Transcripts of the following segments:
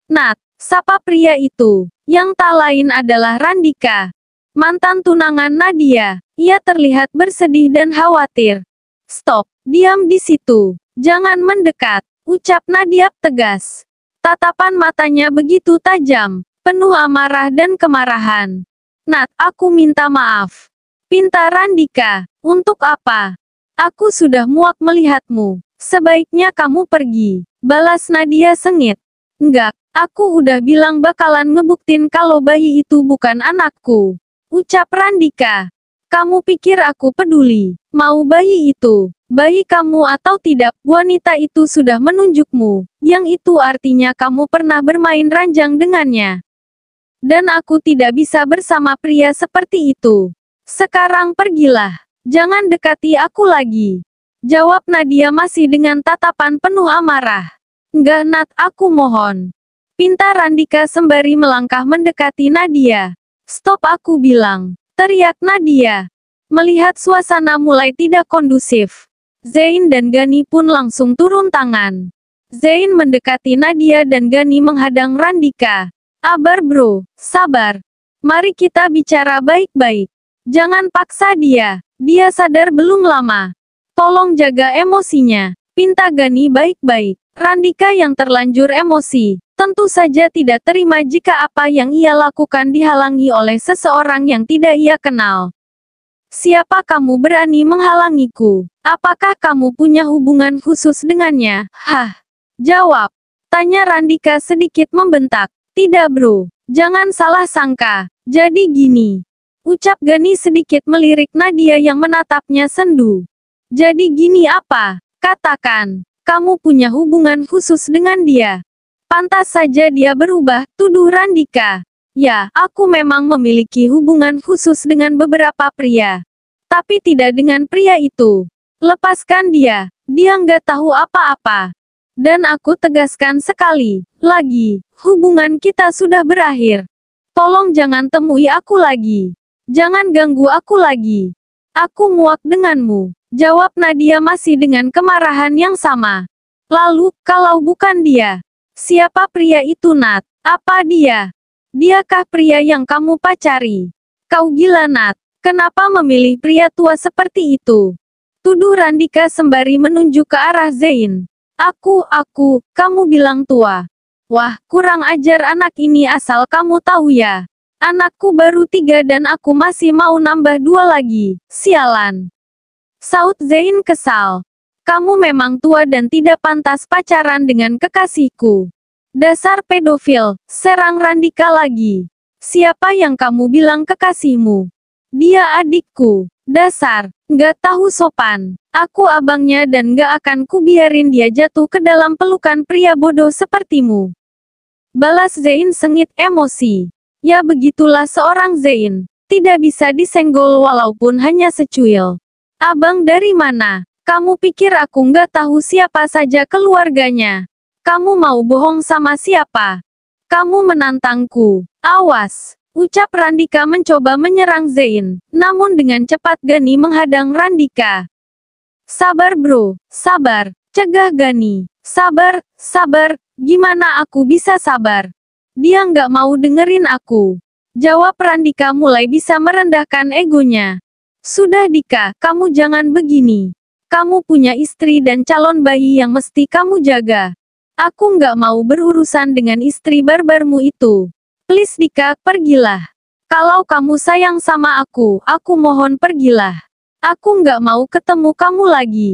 Nat, sapa pria itu, yang tak lain adalah Randika, mantan tunangan Nadia. Ia terlihat bersedih dan khawatir. Stop, diam di situ. Jangan mendekat, ucap Nadia tegas. Tatapan matanya begitu tajam, penuh amarah dan kemarahan. Nat, aku minta maaf. Pinta Randika, untuk apa? Aku sudah muak melihatmu. Sebaiknya kamu pergi, balas Nadia sengit. Enggak, aku udah bilang bakalan ngebuktiin kalau bayi itu bukan anakku. Ucap Randika. Kamu pikir aku peduli? Mau bayi itu, bayi kamu atau tidak, wanita itu sudah menunjukmu. Yang itu artinya kamu pernah bermain ranjang dengannya. Dan aku tidak bisa bersama pria seperti itu. Sekarang pergilah. Jangan dekati aku lagi. Jawab Nadia masih dengan tatapan penuh amarah. Enggak Nat, aku mohon. Pinta Randika sembari melangkah mendekati Nadia. Stop aku bilang. Teriak Nadia. Melihat suasana mulai tidak kondusif, Zain dan Gani pun langsung turun tangan. Zain mendekati Nadia dan Gani menghadang Randika. Abar bro, sabar. Mari kita bicara baik-baik. Jangan paksa dia. Dia sadar belum lama. Tolong jaga emosinya. Pinta Gani baik-baik. Randika yang terlanjur emosi, tentu saja tidak terima jika apa yang ia lakukan dihalangi oleh seseorang yang tidak ia kenal. Siapa kamu berani menghalangiku? Apakah kamu punya hubungan khusus dengannya? Hah? Jawab. Tanya Randika sedikit membentak. Tidak bro, jangan salah sangka. Jadi gini. Ucap Gani sedikit melirik Nadia yang menatapnya sendu. Jadi gini apa? Katakan, kamu punya hubungan khusus dengan dia. Pantas saja dia berubah, tuduh Randika. Ya, aku memang memiliki hubungan khusus dengan beberapa pria. Tapi tidak dengan pria itu. Lepaskan dia, dia nggak tahu apa-apa. Dan aku tegaskan sekali, lagi, hubungan kita sudah berakhir. Tolong jangan temui aku lagi. Jangan ganggu aku lagi. Aku muak denganmu. Jawab Nadia masih dengan kemarahan yang sama. Lalu, kalau bukan dia, siapa pria itu Nat? Apa dia? Diakah pria yang kamu pacari? Kau gila Nat, kenapa memilih pria tua seperti itu? Tuduh Randika sembari menunjuk ke arah Zain. Kamu bilang tua. Wah, kurang ajar anak ini asal kamu tahu ya. Anakku baru 3 dan aku masih mau nambah 2 lagi, sialan. Saud Zain kesal. Kamu memang tua dan tidak pantas pacaran dengan kekasihku. Dasar pedofil, serang Randika lagi. Siapa yang kamu bilang kekasihmu? Dia adikku. Dasar, nggak tahu sopan. Aku abangnya dan nggak akan kubiarin dia jatuh ke dalam pelukan pria bodoh sepertimu. Balas Zain sengit emosi. Ya begitulah seorang Zain. Tidak bisa disenggol walaupun hanya secuil. Abang dari mana? Kamu pikir aku nggak tahu siapa saja keluarganya? Kamu mau bohong sama siapa? Kamu menantangku. Awas. Ucap Randika mencoba menyerang Zain. Namun dengan cepat Gani menghadang Randika. Sabar bro, sabar. Cegah Gani. Sabar. Gimana aku bisa sabar? Dia nggak mau dengerin aku. Jawab Randika mulai bisa merendahkan egonya. Sudah Dika, kamu jangan begini. Kamu punya istri dan calon bayi yang mesti kamu jaga. Aku nggak mau berurusan dengan istri barbarmu itu. Please Dika, pergilah. Kalau kamu sayang sama aku mohon pergilah. Aku nggak mau ketemu kamu lagi.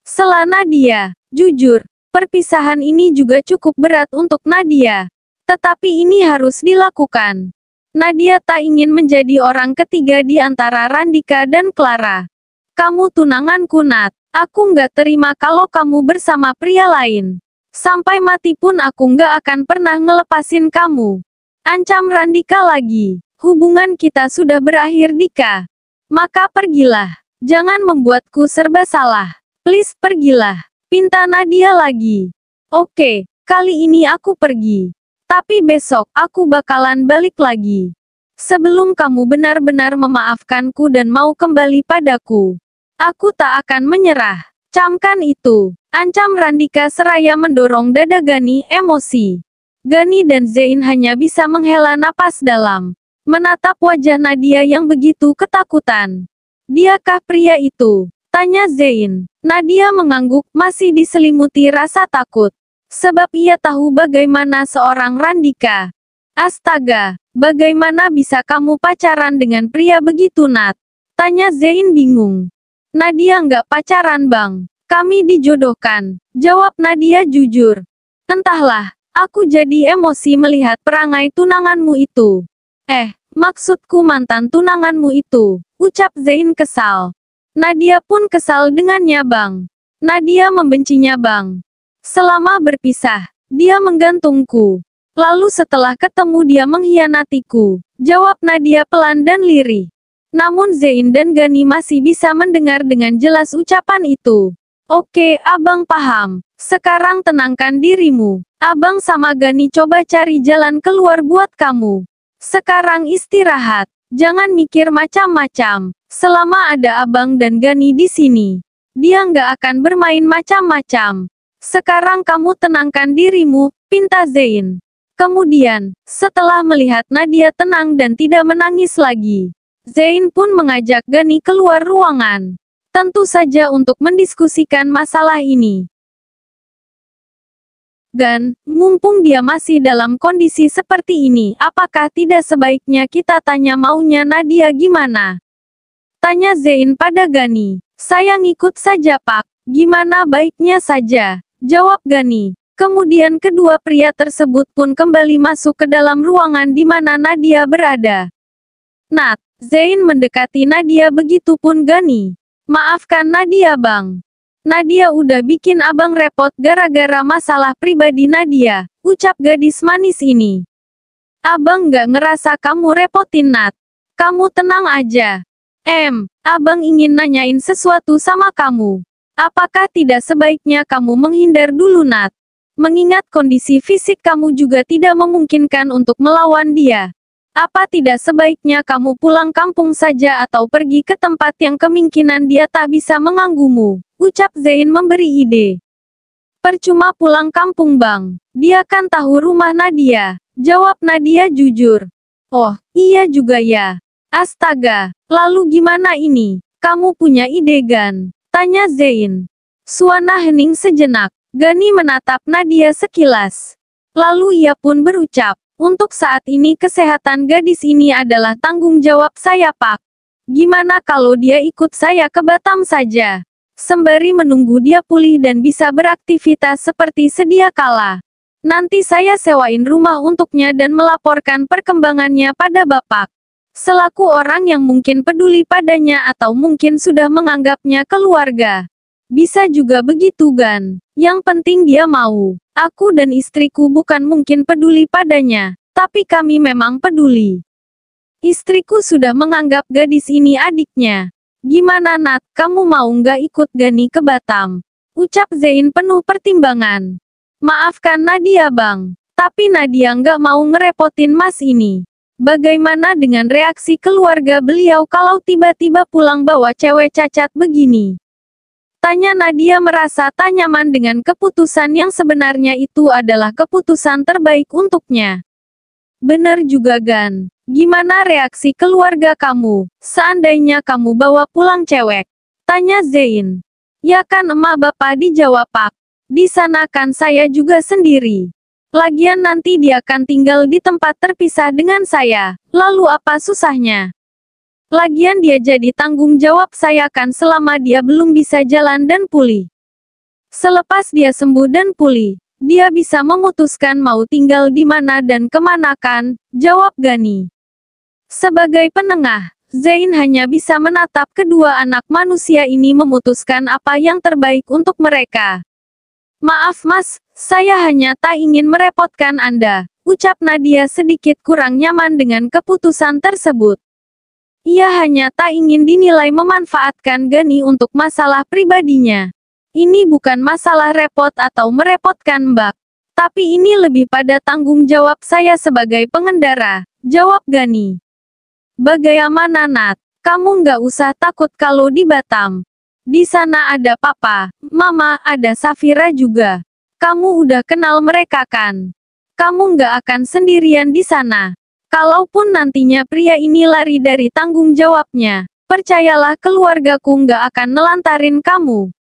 Sela Nadia, jujur, perpisahan ini juga cukup berat untuk Nadia. Tetapi ini harus dilakukan. Nadia tak ingin menjadi orang ketiga di antara Randika dan Clara. Kamu tunanganku Nat. Aku nggak terima kalau kamu bersama pria lain. Sampai mati pun aku nggak akan pernah ngelepasin kamu. Ancam Randika lagi. Hubungan kita sudah berakhir Dika. Maka pergilah. Jangan membuatku serba salah. Please pergilah. Pinta Nadia lagi. Oke, kali ini aku pergi. Tapi besok, aku bakalan balik lagi. Sebelum kamu benar-benar memaafkanku dan mau kembali padaku. Aku tak akan menyerah. Camkan itu. Ancam Randika seraya mendorong dada Gani emosi. Gani dan Zein hanya bisa menghela napas dalam, menatap wajah Nadia yang begitu ketakutan. Diakah pria itu? Tanya Zein. Nadia mengangguk, masih diselimuti rasa takut. Sebab ia tahu bagaimana seorang Randika. Astaga, bagaimana bisa kamu pacaran dengan pria begitu, Nat? Tanya Zein bingung. Nadia nggak pacaran, Bang. Kami dijodohkan. Jawab Nadia jujur. Entahlah, aku jadi emosi melihat perangai tunanganmu itu. Maksudku mantan tunanganmu itu. Ucap Zein kesal. Nadia pun kesal dengannya, Bang. Nadia membencinya, Bang. Selama berpisah, dia menggantungku. Lalu setelah ketemu dia mengkhianatiku. Jawab Nadia pelan dan lirih. Namun Zein dan Gani masih bisa mendengar dengan jelas ucapan itu. Oke, Abang paham. Sekarang tenangkan dirimu. Abang sama Gani coba cari jalan keluar buat kamu. Sekarang istirahat. Jangan mikir macam-macam. Selama ada Abang dan Gani di sini, dia nggak akan bermain macam-macam. Sekarang kamu tenangkan dirimu, pinta Zein. Kemudian, setelah melihat Nadia tenang dan tidak menangis lagi, Zein pun mengajak Gani keluar ruangan. Tentu saja untuk mendiskusikan masalah ini. Gan, mumpung dia masih dalam kondisi seperti ini, apakah tidak sebaiknya kita tanya maunya Nadia gimana? Tanya Zein pada Gani. Saya ngikut saja, Pak. Gimana baiknya saja? Jawab Gani. Kemudian kedua pria tersebut pun kembali masuk ke dalam ruangan di mana Nadia berada. Nat, Zein mendekati Nadia, begitupun Gani. Maafkan Nadia, Bang. Nadia udah bikin Abang repot gara-gara masalah pribadi Nadia, ucap gadis manis ini. Abang nggak ngerasa kamu repotin, Nat. Kamu tenang aja. Abang ingin nanyain sesuatu sama kamu. Apakah tidak sebaiknya kamu menghindar dulu, Nat? Mengingat kondisi fisik kamu juga tidak memungkinkan untuk melawan dia. Apa tidak sebaiknya kamu pulang kampung saja atau pergi ke tempat yang kemungkinan dia tak bisa mengganggumu? Ucap Zein memberi ide. Percuma pulang kampung, Bang. Dia kan tahu rumah Nadia. Jawab Nadia jujur. Oh, iya juga ya. Astaga, lalu gimana ini? Kamu punya ide, Gan? Tanya Zein. Suana hening sejenak. Gani menatap Nadia sekilas. Lalu ia pun berucap, untuk saat ini kesehatan gadis ini adalah tanggung jawab saya, Pak. Gimana kalau dia ikut saya ke Batam saja? Sembari menunggu dia pulih dan bisa beraktivitas seperti sedia kala. Nanti saya sewain rumah untuknya dan melaporkan perkembangannya pada Bapak. Selaku orang yang mungkin peduli padanya atau mungkin sudah menganggapnya keluarga. Bisa juga begitu, Gan. Yang penting dia mau. Aku dan istriku bukan mungkin peduli padanya, tapi kami memang peduli. Istriku sudah menganggap gadis ini adiknya. Gimana, Nat? Kamu mau nggak ikut Gani ke Batam? Ucap Zein penuh pertimbangan. Maafkan Nadia, Bang. Tapi Nadia nggak mau ngerepotin Mas ini. Bagaimana dengan reaksi keluarga beliau kalau tiba-tiba pulang bawa cewek cacat begini? Tanya Nadia merasa tak nyaman dengan keputusan yang sebenarnya itu adalah keputusan terbaik untuknya. Bener juga, Gan. Gimana reaksi keluarga kamu, seandainya kamu bawa pulang cewek? Tanya Zein. Ya kan emak bapak, dijawab Pak. Di sana kan saya juga sendiri. Lagian nanti dia kan tinggal di tempat terpisah dengan saya, lalu apa susahnya? Lagian dia jadi tanggung jawab saya kan selama dia belum bisa jalan dan pulih. Selepas dia sembuh dan pulih, dia bisa memutuskan mau tinggal di mana dan kemana kan, jawab Gani. Sebagai penengah, Zein hanya bisa menatap kedua anak manusia ini memutuskan apa yang terbaik untuk mereka. Maaf Mas, saya hanya tak ingin merepotkan Anda, ucap Nadia sedikit kurang nyaman dengan keputusan tersebut. Ia hanya tak ingin dinilai memanfaatkan Gani untuk masalah pribadinya. Ini bukan masalah repot atau merepotkan Mbak. Tapi ini lebih pada tanggung jawab saya sebagai pengendara, jawab Gani. Bagaimana Nat? Kamu nggak usah takut kalau di Batam. Di sana ada Papa, Mama, ada Safira juga. Kamu udah kenal mereka kan? Kamu nggak akan sendirian di sana. Kalaupun nantinya pria ini lari dari tanggung jawabnya, percayalah keluargaku nggak akan nelantarin kamu.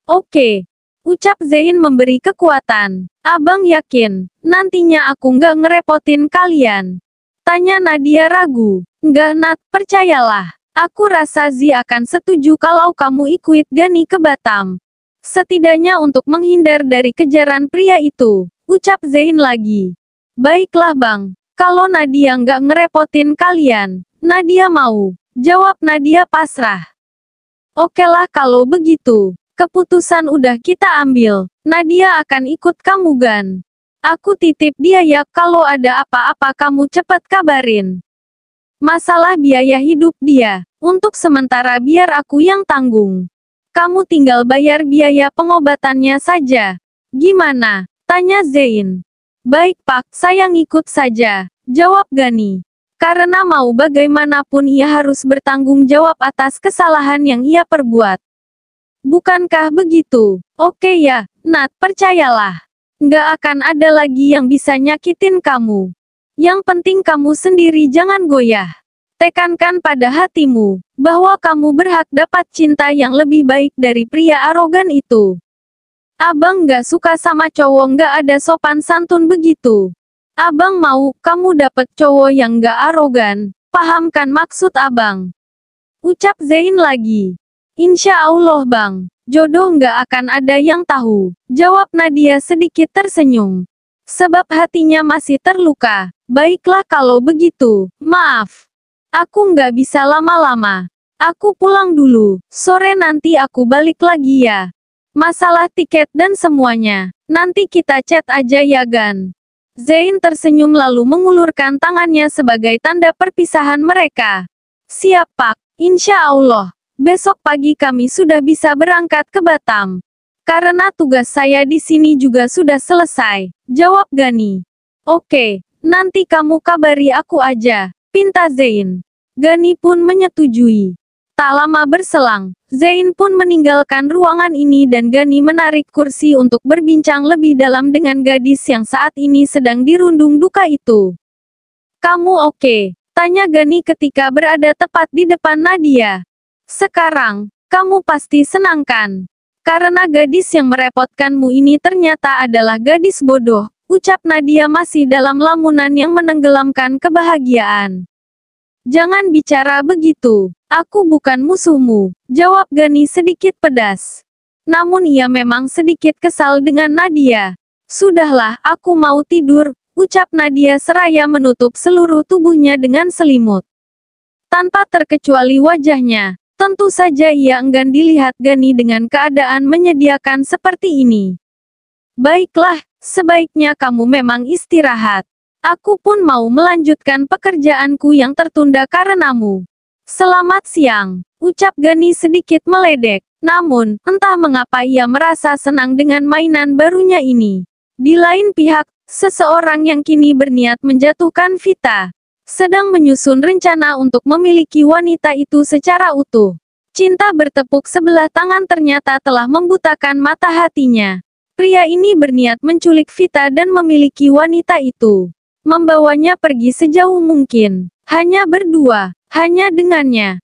Oke. Ucap Zein memberi kekuatan. Abang yakin, nantinya aku nggak ngerepotin kalian? Tanya Nadia ragu. Nggak Nat, percayalah. Aku rasa Zi akan setuju kalau kamu ikut Gani ke Batam. Setidaknya untuk menghindar dari kejaran pria itu. Ucap Zein lagi. Baiklah bang. Kalau Nadia nggak ngerepotin kalian, Nadia mau. Jawab Nadia pasrah. Okelah kalau begitu. Keputusan udah kita ambil. Nadia akan ikut kamu Gan. Aku titip dia ya, kalau ada apa-apa kamu cepat kabarin. Masalah biaya hidup dia, untuk sementara biar aku yang tanggung. Kamu tinggal bayar biaya pengobatannya saja. Gimana? Tanya Zein. Baik Pak, saya ngikut saja. Jawab Gani. Karena mau bagaimanapun ia harus bertanggung jawab atas kesalahan yang ia perbuat. Bukankah begitu? Oke ya, Nat, percayalah. Nggak akan ada lagi yang bisa nyakitin kamu. Yang penting kamu sendiri jangan goyah. Tekankan pada hatimu, bahwa kamu berhak dapat cinta yang lebih baik dari pria arogan itu. Abang nggak suka sama cowok nggak ada sopan santun begitu. Abang mau kamu dapat cowok yang nggak arogan. Pahamkan maksud abang. Ucap Zein lagi. Insya Allah bang, jodoh nggak akan ada yang tahu. Jawab Nadia sedikit tersenyum. Sebab hatinya masih terluka. Baiklah kalau begitu, maaf. Aku nggak bisa lama-lama. Aku pulang dulu, sore nanti aku balik lagi ya. Masalah tiket dan semuanya, nanti kita chat aja ya Gan. Zein tersenyum lalu mengulurkan tangannya sebagai tanda perpisahan mereka. Siap Pak, insya Allah. Besok pagi kami sudah bisa berangkat ke Batam. Karena tugas saya di sini juga sudah selesai. Jawab Gani. Oke, nanti kamu kabari aku aja. Pinta Zein. Gani pun menyetujui. Tak lama berselang, Zein pun meninggalkan ruangan ini dan Gani menarik kursi untuk berbincang lebih dalam dengan gadis yang saat ini sedang dirundung duka itu. Kamu oke? Tanya Gani ketika berada tepat di depan Nadia. Sekarang, kamu pasti senang kan? Karena gadis yang merepotkanmu ini ternyata adalah gadis bodoh, ucap Nadia masih dalam lamunan yang menenggelamkan kebahagiaan. Jangan bicara begitu, aku bukan musuhmu, jawab Gani sedikit pedas. Namun ia memang sedikit kesal dengan Nadia. Sudahlah, aku mau tidur, ucap Nadia seraya menutup seluruh tubuhnya dengan selimut. Tanpa terkecuali wajahnya. Tentu saja ia enggan dilihat Gani dengan keadaan menyediakan seperti ini. Baiklah, sebaiknya kamu memang istirahat. Aku pun mau melanjutkan pekerjaanku yang tertunda karenamu. Selamat siang, ucap Gani sedikit meledek. Namun, entah mengapa ia merasa senang dengan mainan barunya ini. Di lain pihak, seseorang yang kini berniat menjatuhkan Vita sedang menyusun rencana untuk memiliki wanita itu secara utuh. Cinta bertepuk sebelah tangan ternyata telah membutakan mata hatinya. Pria ini berniat menculik Vita dan memiliki wanita itu. Membawanya pergi sejauh mungkin. Hanya berdua, hanya dengannya.